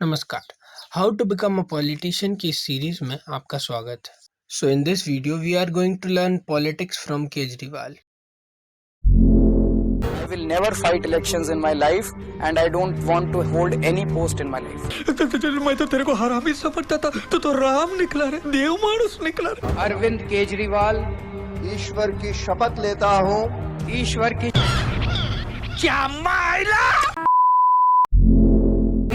नमस्कार। How to become a politician की इस सीरीज में आपका स्वागत है। So in this video we are going to learn politics from Kejriwal. I will never fight elections in my life and I don't want to hold any post in my life. मैं तो तेरे को हरामी समझता था, तो राम निकला रे, देव मानुस निकला रे। अरविंद केजरीवाल, ईश्वर की शपथ लेता हूँ। ईश्वर की क्या मायला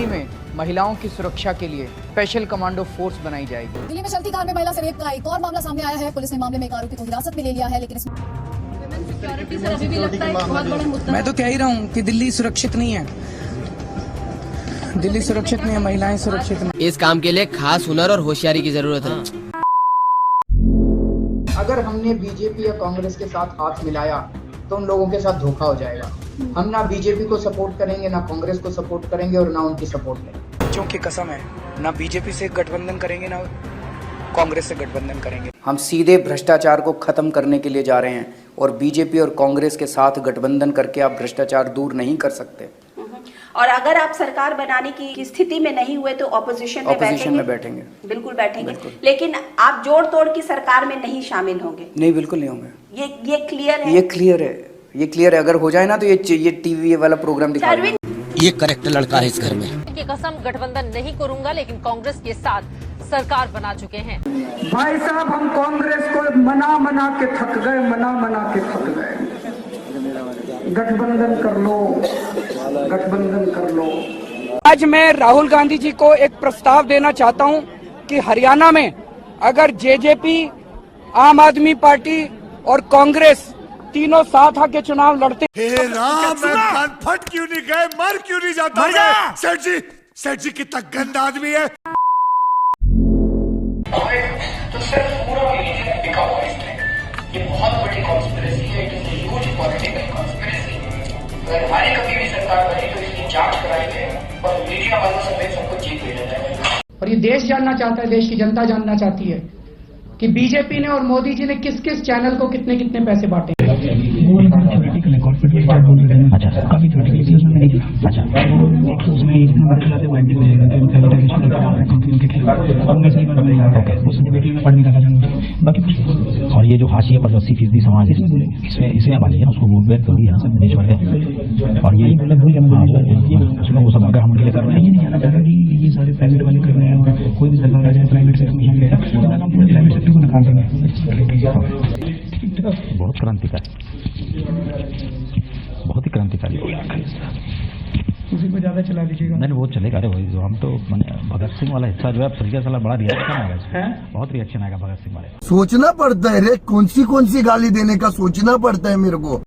में महिलाओं की सुरक्षा के लिए स्पेशल कमांडो फोर्स बनाई जाएगी। दिल्ली में चलती कार में महिला से रेप का एक और मामला सामने आया है। पुलिस ने मामले में एक आरोपी को हिरासत में ले लिया है, लेकिन इसमें सिक्योरिटी सर अभी भी लगता है बहुत बड़ा मुद्दा। मैं तो कह ही रहा हूँ कि दिल्ली सुरक्षित नहीं है, दिल्ली सुरक्षित नहीं है, महिलाएं सुरक्षित नहीं। इस काम के लिए खास हुनर और होशियारी की जरूरत है। अगर हमने बीजेपी या कांग्रेस के साथ हाथ मिलाया तो उन लोगों के साथ धोखा हो जाएगा। हम ना बीजेपी को सपोर्ट करेंगे, ना कांग्रेस को सपोर्ट करेंगे और ना उनकी सपोर्ट करेंगे। बच्चों की कसम है, ना बीजेपी से गठबंधन करेंगे ना कांग्रेस से गठबंधन करेंगे। हम सीधे भ्रष्टाचार को खत्म करने के लिए जा रहे हैं और बीजेपी और कांग्रेस के साथ गठबंधन करके आप भ्रष्टाचार दूर नहीं कर सकते। और अगर आप सरकार बनाने की स्थिति में नहीं हुए तो ऑपोजिशन में बैठेंगे। बिल्कुल बैठेंगे, लेकिन आप जोड़ तोड़ की सरकार में नहीं शामिल होंगे। नहीं, बिल्कुल नहीं होंगे। ये क्लियर है। ये क्लियर है। अगर हो जाए ना तो ये टीवी वाला प्रोग्राम दिखा ये करेक्ट लड़का है इस घर में। की कसम गठबंधन नहीं करूंगा, लेकिन कांग्रेस के साथ सरकार बना चुके हैं। भाई साहब, हम कांग्रेस को मना के थक गए। गठबंधन कर लो। आज मैं राहुल गांधी जी को एक प्रस्ताव देना चाहता हूं कि हरियाणा में अगर जेजेपी, आम आदमी पार्टी और कांग्रेस तीनों साथ आके चुनाव लड़ते। हे राम, फट क्यों नहीं गए, मर क्यों नहीं जाता? सेठ जी कितना गंदा आदमी है। तो सर पूरा मीडिया बिका हुआ है इस टाइम। ये बहुत बड़ी कॉन्स्पिरेसी है, it is a huge political conspiracy. अगर हमारी कभी भी सरकार बनी तो इसकी जांच कराई जाए और मीडिया वालों समेत सबको जेल भेजा जाएगा। और ये देश जानना चाहता है, देश की जनता जानना चाहती है कि बीजेपी ने और मोदी जी ने किस किस चैनल को कितने कितने पैसे बांटे। और ये जो हाशिए पर 80% समाज है, इसमें आप आइए ना, उसको वोट बैक कर दिया सब देश भर। और ये उसमें वो सब अगर हम कर रहे हैं, ये सारे प्राइवेट वाले कर रहे हैं। कोई भी सरकार आ जाए प्राइवेट सेक्टर में, हम पूरे प्राइवेट सेक्टर को नकार देंगे। बहुत क्रांतिकारी, बहुत ही क्रांतिकारी हो गया। उसी को ज्यादा चला दीजिएगा। नहीं, वो चलेगा। अरे जो हम तो मैंने भगत सिंह वाला हिस्सा जो है सरिया साला बड़ा रिएक्शन आएगा, बहुत रिएक्शन आएगा भगत सिंह वाले। सोचना पड़ता है रे, कौन सी गाली देने का सोचना पड़ता है मेरे को।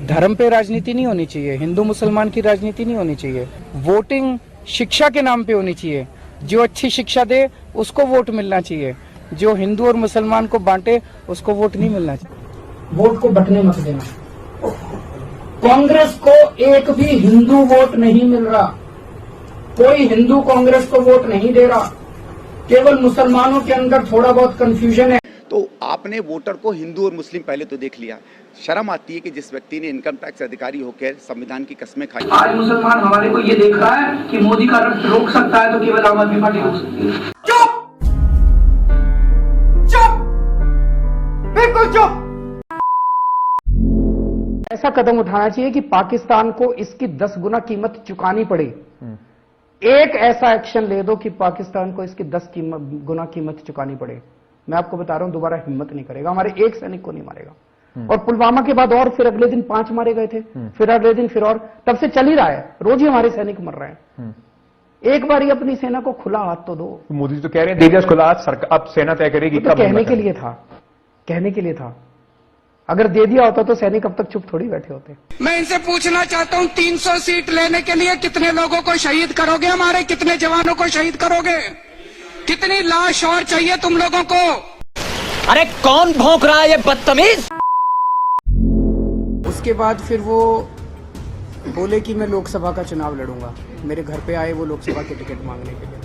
धर्म पे राजनीति नहीं होनी चाहिए, हिंदू मुसलमान की राजनीति नहीं होनी चाहिए। वोटिंग शिक्षा के नाम पे होनी चाहिए। जो अच्छी शिक्षा दे उसको वोट मिलना चाहिए, जो हिंदू और मुसलमान को बांटे उसको वोट नहीं मिलना चाहिए। वोट को बंटने मत देना। कांग्रेस को एक भी हिंदू वोट नहीं मिल रहा, कोई हिंदू कांग्रेस को वोट नहीं दे रहा, केवल मुसलमानों के अंदर थोड़ा बहुत कंफ्यूजन है। तो आपने वोटर को हिंदू और मुस्लिम पहले तो देख लिया। शर्म आती है कि जिस व्यक्ति ने इनकम टैक्स अधिकारी होकर संविधान की कस्में खाई। आज मुसलमान हमारे को ये देख रहा है कि मोदी का रक्त रोक सकता है तो केवल आम आदमी पार्टी रोक सकती है। चुप, बिल्कुल चुप। ऐसा कदम उठाना चाहिए कि पाकिस्तान को इसकी 10 गुना कीमत चुकानी पड़े। एक ऐसा एक्शन ले दो कि पाकिस्तान को इसकी 10 गुना कीमत चुकानी पड़े। मैं आपको बता रहा हूं, दोबारा हिम्मत नहीं करेगा, हमारे एक सैनिक को नहीं मारेगा। और पुलवामा के बाद और फिर अगले दिन 5 मारे गए थे, फिर अगले दिन फिर और, तब से चल ही रहा है। रोज ही हमारे सैनिक मर रहे हैं। एक बार ही अपनी सेना को खुला हाथ तो दो। मोदी जी तो कह रहे हैं दे दिया खुला हाथ, अब सेना तय करेगी। तो कहने के लिए था, अगर दे दिया होता तो सैनिक अब तक चुप थोड़ी बैठे होते। मैं इनसे पूछना चाहता हूं, 300 सीट लेने के लिए कितने लोगों को शहीद करोगे? हमारे कितने जवानों को शहीद करोगे? कितनी लाश और चाहिए तुम लोगों को? अरे कौन भौंक रहा है ये बदतमीज? उसके बाद फिर वो बोले कि मैं लोकसभा का चुनाव लड़ूंगा। मेरे घर पे आए वो लोकसभा के टिकट मांगने के लिए।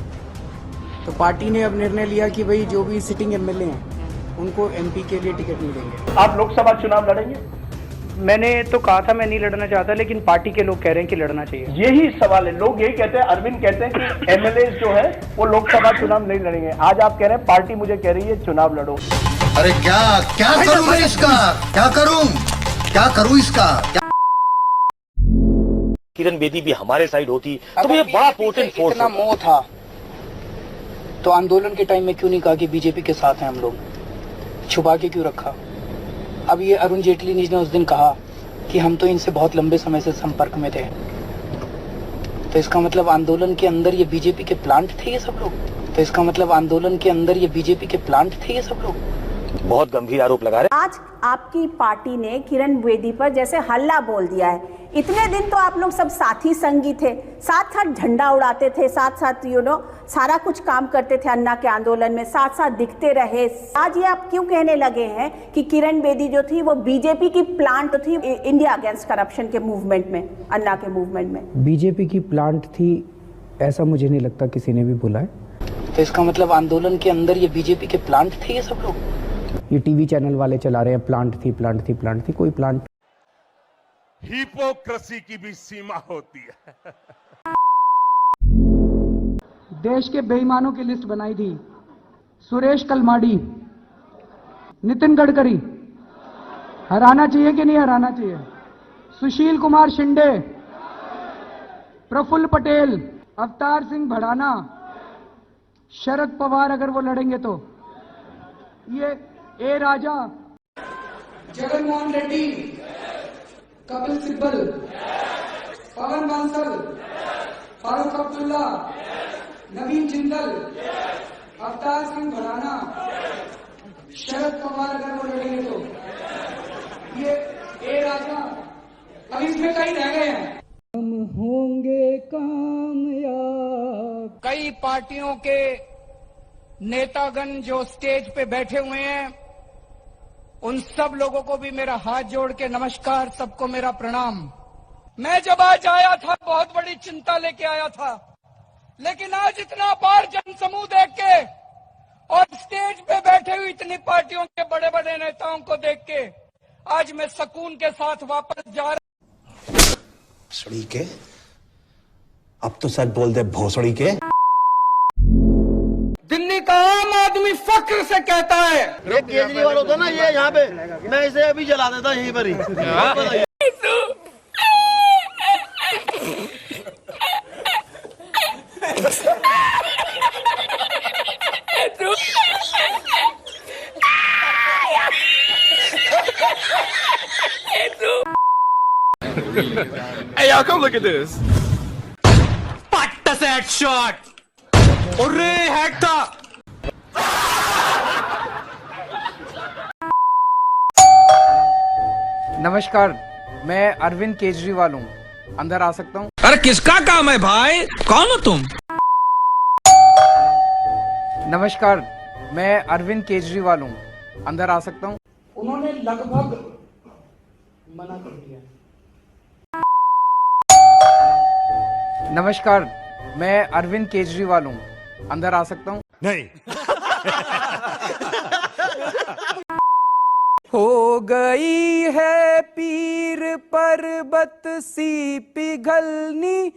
तो पार्टी ने अब निर्णय लिया कि भाई जो भी सिटिंग एमएलए हैं उनको एमपी के लिए टिकट नहीं देंगे। आप लोकसभा चुनाव लड़ेंगे? मैंने तो कहा था मैं नहीं लड़ना चाहता, लेकिन पार्टी के लोग कह रहे हैं कि लड़ना चाहिए। यही सवाल है, लोग यही कहते हैं, अरविंद कहते हैं कि एमएलए जो है वो लोकसभा चुनाव नहीं लड़ेंगे। आज आप कह रहे हैं पार्टी मुझे कह रही है चुनाव लड़ो। अरे क्या क्या करूं मैं इसका, क्या करूं इसका? किरण बेदी भी हमारे साइड होती तो ये बड़ा पोर्टेंट फोर्स। इतना मोह था तो आंदोलन के टाइम में क्यों नहीं कहा कि बीजेपी के साथ हैं हम लोग? छुपा के क्यों रखा? अब ये अरुण जेटली ने उस दिन कहा कि हम तो इनसे बहुत लंबे समय से संपर्क में थे, तो इसका मतलब आंदोलन के अंदर ये बीजेपी के प्लांट थे ये सब लोग। तो इसका मतलब आंदोलन के अंदर ये बीजेपी के प्लांट थे ये सब लोग। बहुत गंभीर आरोप लगा रहे। आज आपकी पार्टी ने किरण बेदी पर जैसे हल्ला बोल दिया है। इतने दिन तो आप लोग सब साथी संगी थे, साथ साथ झंडा उड़ाते थे, साथ साथ सारा कुछ काम करते थे अन्ना के आंदोलन में, साथ साथ दिखते रहे। आज ये आप क्यों कहने लगे हैं कि किरण बेदी जो थी वो बीजेपी की प्लांट थी इंडिया अगेंस्ट करप्शन के मूवमेंट में, अन्ना के मूवमेंट में? बीजेपी की प्लांट थी ऐसा मुझे नहीं लगता किसी ने भी बोला है। तो इसका मतलब आंदोलन के अंदर ये बीजेपी के प्लांट थे ये सब लोग। ये टीवी चैनल वाले चला रहे हैं प्लांट थी, कोई प्लांट। हिपोक्रेसी की भी सीमा होती है। देश के बेईमानों की लिस्ट बनाई थी। सुरेश कलमाडी, नितिन गडकरी, हराना चाहिए कि नहीं हराना चाहिए? सुशील कुमार शिंदे, प्रफुल्ल पटेल, अवतार सिंह भड़ाना, शरद पवार अगर वो लड़ेंगे तो, ये ए राजा, जगनमोहन रेड्डी, कपिल सिब्बल, पवन बांसल, फारूक अब्दुल्ला, नवीन जिंदल, अवतार सिंह भड़ाना, शरद पवार अगर वो लड़ेंगे तो, ये ए राजा, अब इसमें कई रह गए हैं। हम होंगे कामयाब। कई पार्टियों के नेतागण जो स्टेज पे बैठे हुए हैं, उन सब लोगों को भी मेरा हाथ जोड़ के नमस्कार, सबको मेरा प्रणाम। मैं जब आज आया था बहुत बड़ी चिंता लेके आया था, लेकिन आज इतना बार जनसमूह देख के और स्टेज पे बैठे हुए इतनी पार्टियों के बड़े बड़े नेताओं को देख के आज मैं सुकून के साथ वापस जा रहा। भोसड़ी के, अब तो सच बोल दे भोसड़ी के। दिल्ली का आम आदमी फक्र से कहता है, ये केजरीवाल होता ना, ये यहाँ पे मैं इसे अभी जला देता यहीं पर ही। Hey y'all, come look at this. Patta set shot. Orre hack था। नमस्कार, मैं अरविंद केजरीवाल हूँ, अंदर आ सकता हूँ? अरे किसका काम है भाई, कौन हो तुम? नमस्कार, मैं अरविंद केजरीवाल हूँ, अंदर आ सकता हूँ? उन्होंने लगभग मना कर दिया। नमस्कार, मैं अरविंद केजरीवाल हूँ, अंदर आ सकता हूँ? नहीं। हो गई है पीर पर्वत सी पिघलनी।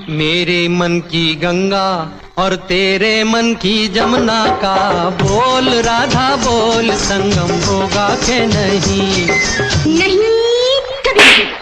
मेरे मन की गंगा और तेरे मन की जमुना का बोल राधा बोल, संगम होगा के नहीं? नहीं कभी।